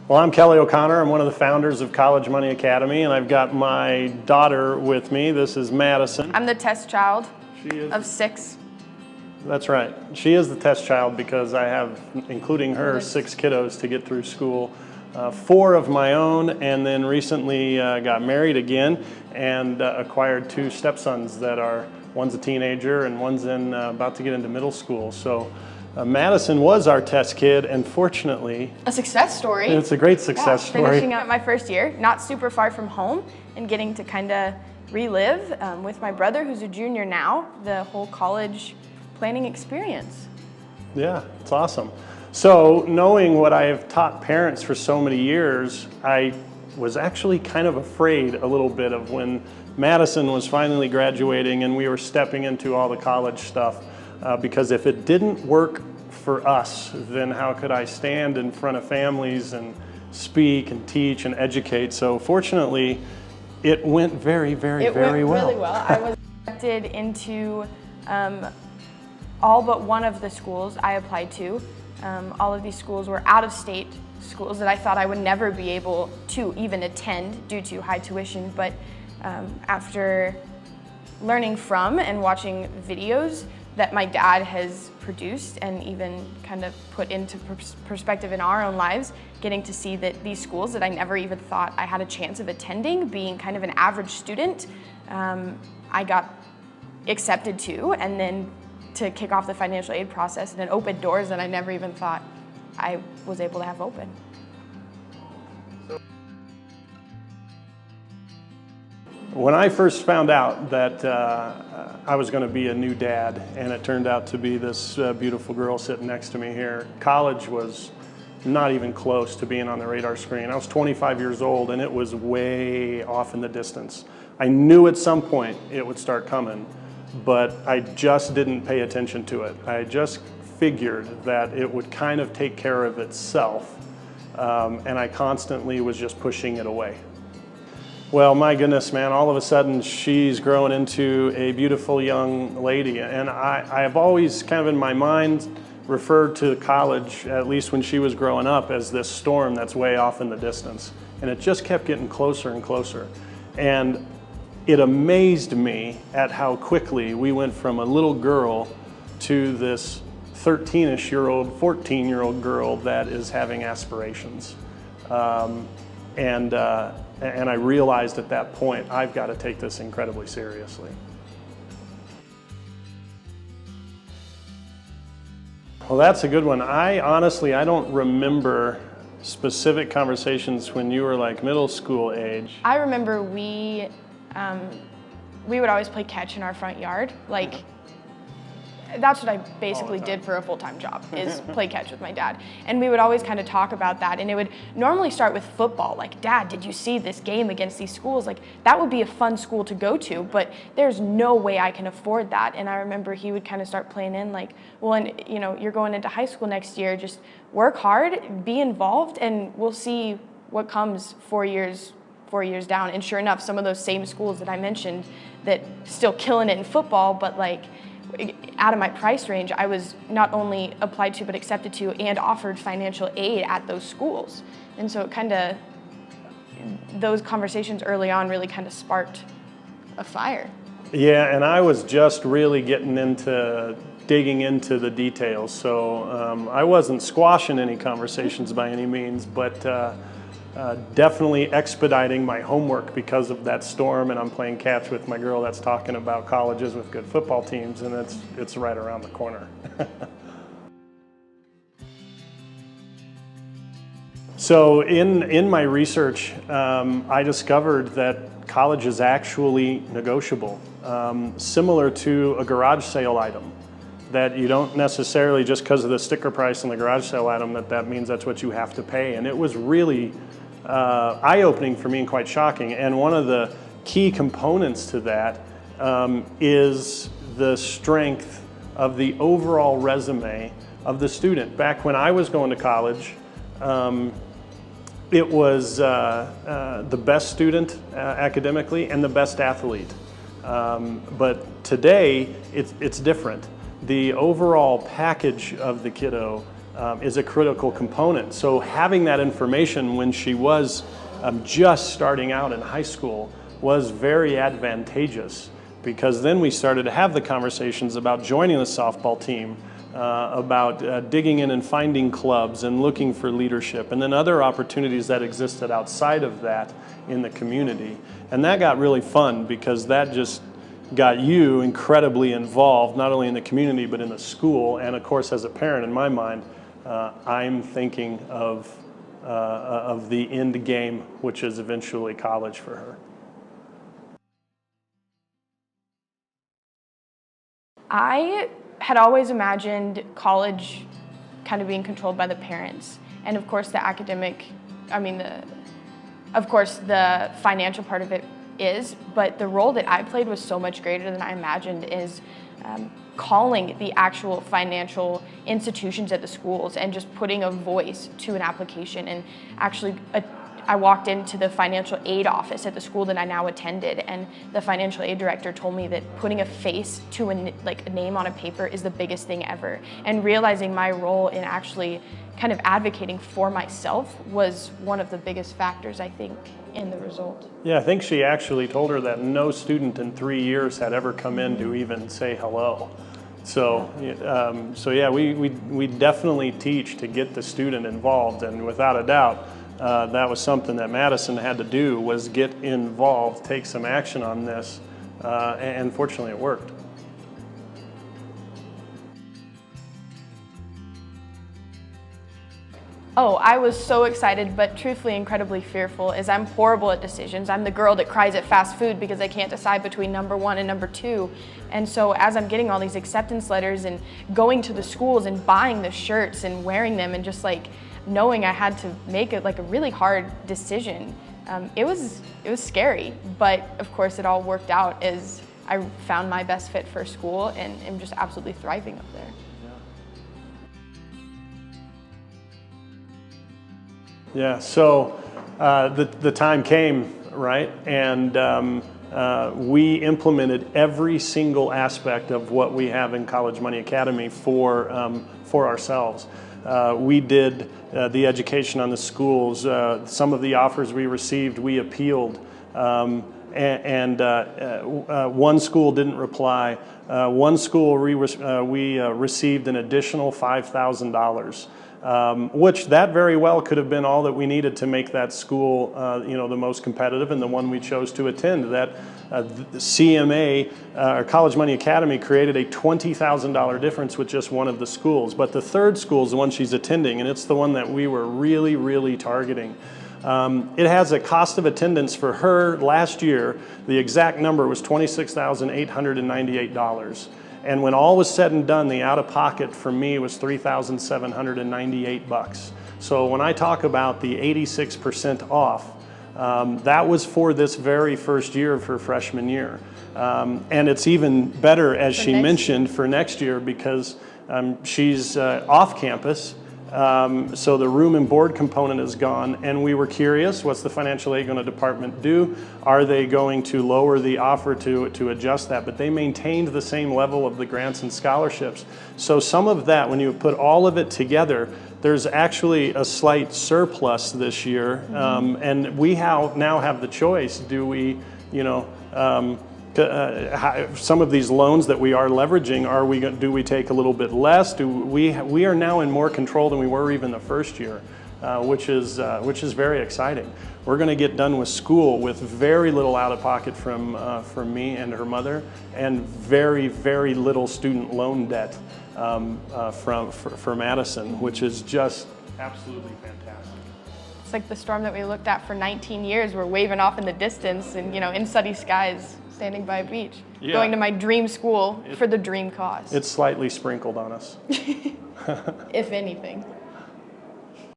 Well, I'm Kelly O'Connor. I'm one of the founders of College Money Academy, and I've got my daughter with me. This is Madison. I'm the test child of 6. That's right. She is the test child because I have, including her, 6 kiddos to get through school. 4 of my own, and then recently got married again and acquired 2 stepsons that are, one's a teenager and one's about to get into middle school. So Madison was our test kid, and fortunately... A success story. It's a great success story. Finishing out my first year, not super far from home, and getting to kind of relive with my brother, who's a junior now, the whole college planning experience. Yeah, it's awesome. So knowing what I have taught parents for so many years, I was actually kind of afraid a little bit of when Madison was finally graduating and we were stepping into all the college stuff. Because if it didn't work for us, then how could I stand in front of families and speak and teach and educate? So fortunately, it went very well. It went really well. I was accepted into all but one of the schools I applied to. All of these schools were out-of-state schools that I thought I would never be able to even attend due to high tuition. But after learning from and watching videos that my dad has produced and even kind of put into perspective in our own lives, getting to see that these schools that I never even thought I had a chance of attending, being kind of an average student, I got accepted to, and then to kick off the financial aid process, and it opened doors that I never even thought I was able to have open. When I first found out that I was going to be a new dad, and it turned out to be this beautiful girl sitting next to me here, college was not even close to being on the radar screen. I was 25 years old, and it was way off in the distance. I knew at some point it would start coming, but I just didn't pay attention to it. I just figured that it would kind of take care of itself, and I constantly was just pushing it away. Well, my goodness, man, all of a sudden she's grown into a beautiful young lady. And I have always kind of in my mind referred to college, at least when she was growing up, as this storm that's way off in the distance. And it just kept getting closer and closer. And it amazed me at how quickly we went from a little girl to this 13-ish-year-old, 14-year-old girl that is having aspirations. And I realized at that point, I've got to take this incredibly seriously. Well, that's a good one. I don't remember specific conversations when you were like middle school age. I remember we would always play catch in our front yard. Like, that's what I basically did for a full-time job, is play catch with my dad. And we would always kind of talk about that, and it would normally start with football. Like, Dad, did you see this game against these schools? Like, that would be a fun school to go to, but there's no way I can afford that. And I remember he would kind of start playing in like, well, and you know, you're going into high school next year, just work hard, be involved, and we'll see what comes 4 years down. And sure enough, some of those same schools that I mentioned that still killing it in football, but like, out of my price range, I was not only applied to but accepted to and offered financial aid at those schools. And so it kind of, those conversations early on really kind of sparked a fire. Yeah, and I was just really getting into digging into the details. So I wasn't squashing any conversations by any means, but definitely expediting my homework because of that storm, and I'm playing catch with my girl that's talking about colleges with good football teams, and it's right around the corner. So in my research, I discovered that college is actually negotiable, similar to a garage sale item. That you don't necessarily, just because of the sticker price on the garage sale item, that means that's what you have to pay. And it was really eye-opening for me and quite shocking. And one of the key components to that is the strength of the overall resume of the student. Back when I was going to college, it was the best student academically and the best athlete. But today, it's different. The overall package of the kiddo is a critical component. So having that information when she was just starting out in high school was very advantageous, because then we started to have the conversations about joining the softball team, about digging in and finding clubs and looking for leadership, and then other opportunities that existed outside of that in the community. And that got really fun, because that just got you incredibly involved, not only in the community but in the school. And of course, as a parent, in my mind, I'm thinking of the end game, which is eventually college for her. I had always imagined college kind of being controlled by the parents, and of course the academic, of course the financial part of it is, but the role that I played was so much greater than I imagined, is calling the actual financial institutions at the schools and just putting a voice to an application. And actually I walked into the financial aid office at the school that I now attended, and the financial aid director told me that putting a face to a name on a paper is the biggest thing ever. And realizing my role in actually kind of advocating for myself was one of the biggest factors, I think, in the result. Yeah, I think she actually told her that no student in 3 years had ever come in to even say hello. So, yeah, we definitely teach to get the student involved, and without a doubt, that was something that Madison had to do, was get involved, take some action on this, and fortunately it worked. Oh, I was so excited, but truthfully incredibly fearful, as I'm horrible at decisions. I'm the girl that cries at fast food because I can't decide between number 1 and number 2. And so as I'm getting all these acceptance letters and going to the schools and buying the shirts and wearing them, and just knowing I had to make a really hard decision, it was scary. But of course it all worked out, as I found my best fit for school and am just absolutely thriving up there. Yeah, so the time came, right? And we implemented every single aspect of what we have in College Money Academy for ourselves. We did the education on the schools. Some of the offers we received, we appealed. One school didn't reply. One school we received an additional $5,000. Which that very well could have been all that we needed to make that school, the most competitive, and the one we chose to attend. That CMA, or College Money Academy, created a $20,000 difference with just one of the schools. But the third school is the one she's attending, and it's the one that we were really, really targeting. It has a cost of attendance for her last year. The exact number was $26,898. And when all was said and done, the out-of-pocket for me was $3,798. So when I talk about the 86% off, that was for this very first year of her freshman year. And it's even better, as she mentioned, for next year, because she's off campus. So the room and board component is gone, and we were curious, what's the financial aid going to department do? Are they going to lower the offer to adjust that? But they maintained the same level of the grants and scholarships. So some of that, when you put all of it together, there's actually a slight surplus this year. And we now have the choice. Do we, some of these loans that we are leveraging, do we take a little bit less? We are now in more control than we were even the first year, which is very exciting. We're going to get done with school with very little out of pocket from me and her mother, and very, very little student loan debt for Madison, which is just absolutely fantastic. It's like the storm that we looked at for 19 years. We're waving off in the distance, and in sunny skies, standing by a beach, going to my dream school for the dream cause. It's slightly sprinkled on us. If anything.